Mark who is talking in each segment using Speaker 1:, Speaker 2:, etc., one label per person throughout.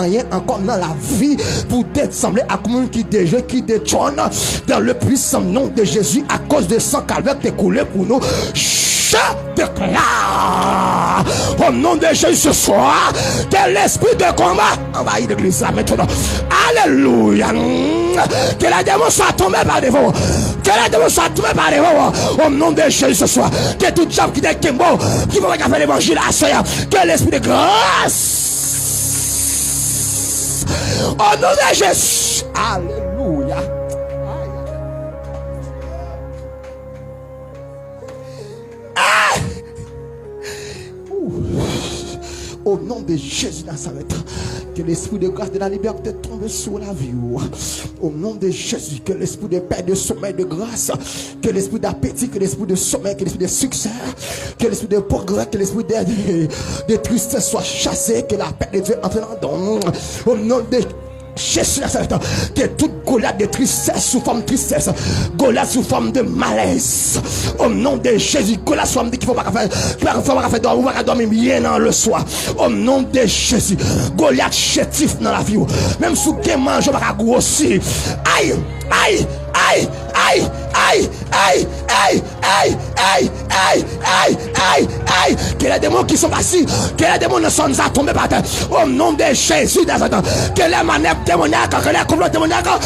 Speaker 1: rien encore dans la vie pour t'être semblé à comme qui déjà qui détourne dans le puissant nom de Jésus à cause de sang calvaire qui est coulé pour nous. Je déclare au nom de Jésus ce soir que l'esprit de combat envahit l'église là maintenant. Alléluia. Que la démon soit tombée par devant. Que la démon soit tombée par devant. Au nom de Jésus ce soir. Que tout job qui est Kimbo, qui va faire l'évangile à soi. Que l'esprit de grâce. Au nom de Jésus. Alléluia. Au nom de Jésus Nazareth, que l'esprit de grâce de la liberté tombe sur la vie. Au nom de Jésus, que l'esprit de paix, de sommeil, de grâce, que l'esprit d'appétit, que l'esprit de sommeil, que l'esprit de succès, que l'esprit de progrès, que l'esprit de tristesse soit chassé, que la paix de Dieu entre dans nous. Au nom de Jésus Nazareth, que toute Goliath de tristesse sous forme de tristesse, Goliath sous forme de malaise, au nom de Jésus, Goliath sous forme de qu'il faut pas faire dormir bien dans le soir, au nom de Jésus, Goliath chétif dans la vie, même sous tes mains je vais pas grossir, aïe, aïe, aïe, aïe, aïe, aïe, aïe, aïe, aïe, aïe, aïe, aïe, aïe, que les démons qui sont assis, que les démons ne sont pas tombés par terre, au nom de Jésus, que les manœuvres démoniaques, que les complots démoniaques, aïe,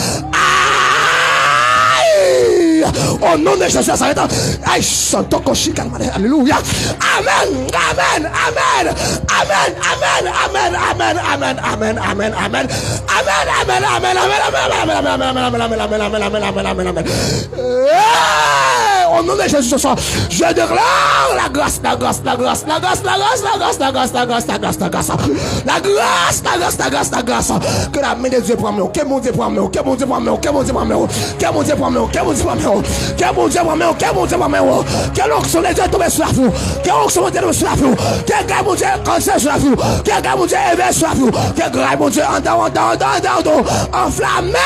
Speaker 1: au nom de Jésus, ça va aïe, santo koshi kalmane, alléluia, amen, amen, amen, amen, amen, amen, amen, amen, amen, amen, amen, amen, amen, amen, amen, au nom de Jésus ce soir, je déclare la grâce, la grâce, la grâce, la grâce, la grâce, la grâce, la grâce, la grâce, la grâce, la grâce, la grâce, la grâce, la grâce, la grâce, que la main de Dieu prend moi, que mon Dieu prend moi, que mon Dieu prend moi, que mon Dieu prend moi, que mon Dieu prend moi, que mon Dieu prend moi, que mon Dieu prend moi, que mon Dieu prend moi, que l'onction de Dieu tombe sur la foule, que l'onction de Dieu tombe sur la foule, que grâce mon Dieu cancer sur la foule, que grâce mon Dieu éveille sur la foule, que grâce mon Dieu en enflammé.